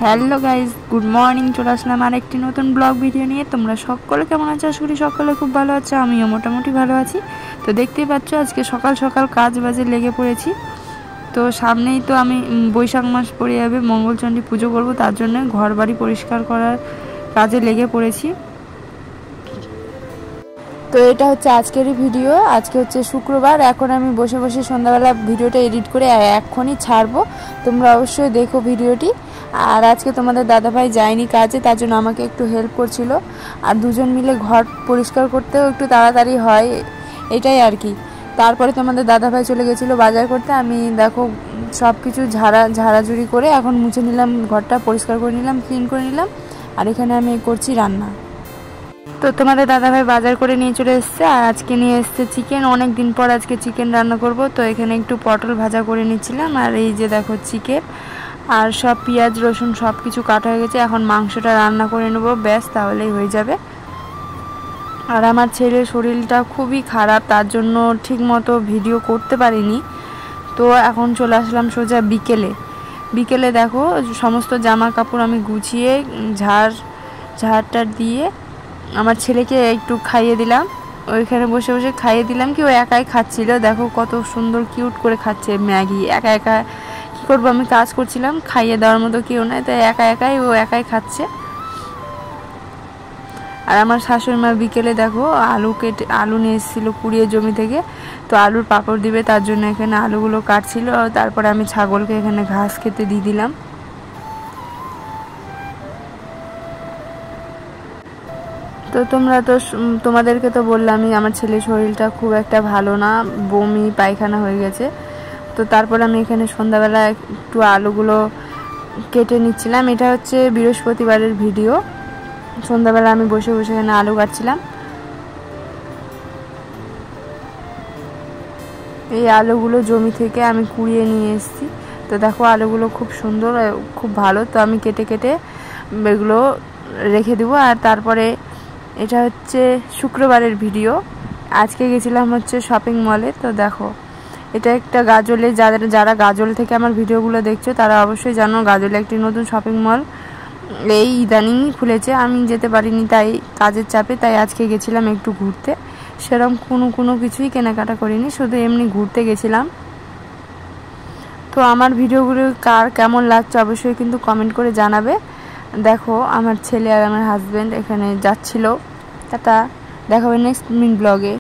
Hello guys, good morning. চলে আসলাম আর একটি নতুন ব্লগ ভিডিও নিয়ে। তোমরা সকলে কেমন আছো? আশা করি সকলে খুব ভালো আছো, আমিও মোটামুটি ভালো আছি। তো দেখতেই পাচ্ছ আজকে সকাল সকাল কাজ বাজে লেগে পড়েছি। তো সামনেই তো আমি বৈশাখ মাস পড়ে যাবে, মঙ্গলচণ্ডী পুজো করব, তার জন্য ঘর বাড়ি পরিষ্কার করার কাজে লেগে পড়েছি। তো এটা হচ্ছে আজকেরই ভিডিও। আজকে হচ্ছে শুক্রবার। এখন আমি বসে বসে সন্ধ্যাবেলা ভিডিওটা এডিট করে এখনই ছাড়বো। তোমরা অবশ্যই দেখো ভিডিওটি। আর আজকে তোমাদের দাদাভাই যায়নি কাজে, তার জন্য আমাকে একটু হেল্প করছিল। আর দুজন মিলে ঘর পরিষ্কার করতেও একটু তাড়াতাড়ি হয়, এটাই আর কি। তারপরে তোমাদের দাদাভাই চলে গেছিলো বাজার করতে। আমি দেখো সব কিছু ঝাড়াঝুড়ি করে এখন মুছে নিলাম, ঘরটা পরিষ্কার করে নিলাম, ক্লিন করে নিলাম। আর এখানে আমি করছি রান্না। তো তোমাদের দাদাভাই বাজার করে নিয়ে চলে এসছে, আর আজকে নিয়ে এসছে চিকেন। অনেক দিন পর আজকে চিকেন রান্না করব। তো এখানে একটু পটল ভাজা করে নিচ্ছিলাম, আর এই যে দেখো চিকেন আর সব পেঁয়াজ রসুন সব কিছু কাটা হয়ে গেছে। এখন মাংসটা রান্না করে নেব, ব্যাস তাহলেই হয়ে যাবে। আর আমার ছেলের শরীরটা খুবই খারাপ, তার জন্য ঠিক মতো ভিডিও করতে পারিনি। তো এখন চলে আসলাম সোজা বিকেলে দেখো সমস্ত জামা কাপড় আমি গুছিয়ে ঝাড়টা দিয়ে আমার ছেলেকে একটু খাইয়ে দিলাম। ওইখানে বসে বসে খাইয়ে দিলাম, কি ও একাই খাচ্ছিল। দেখো কত সুন্দর কিউট করে খাচ্ছে ম্যাগি একা একা। কী করবো, আমি কাজ করছিলাম, খাইয়ে দেওয়ার মতো কেউ নাই, তাই ও একাই খাচ্ছে। আর আমার শাশুড়ি মা বিকেলে দেখো আলু নিয়ে এসেছিলো কুড়িয়ে জমি থেকে। তো আলুর পাঁপড় দিবে, তার জন্য এখানে আলুগুলো কাটছিল। তারপরে আমি ছাগলকে এখানে ঘাস খেতে দিয়ে দিলাম। তো তোমাদেরকে তো বললামই আমার ছেলের শরীরটা খুব একটা ভালো না, বমি পায়খানা হয়ে গেছে। তো তারপর আমি এখানে সন্ধ্যাবেলা একটু আলুগুলো কেটে নিচ্ছিলাম। এটা হচ্ছে বৃহস্পতিবারের ভিডিও। সন্ধ্যাবেলা আমি বসে বসে এখানে আলু কাটছিলাম। এই আলুগুলো জমি থেকে আমি কুড়িয়ে নিয়ে এসেছি। তো দেখো আলুগুলো খুব সুন্দর, খুব ভালো। তো আমি কেটে কেটে এগুলো রেখে দেবো। আর তারপরে এটা হচ্ছে শুক্রবারের ভিডিও। আজকে গেছিলাম হচ্ছে শপিং মলে। তো দেখো এটা একটা গাজলে, যারা গাজল থেকে আমার ভিডিওগুলো দেখছো তারা অবশ্যই জানো গাজলে একটি নতুন শপিং মল এই ইদানিংই খুলেছে। আমি যেতে পারিনি, তাই কাজের চাপে, তাই আজকে গেছিলাম একটু ঘুরতে। সেরকম কোনো কিছুই কেনাকাটা করিনি, শুধু এমনি ঘুরতে গেছিলাম। তো আমার ভিডিওগুলো কার কেমন লাগছে অবশ্যই কিন্তু কমেন্ট করে জানাবে। দেখো আমার ছেলে আর আমার হাজব্যান্ড এখানে যাচ্ছিল। তা দেখা হবে নেক্সট ব্লগে।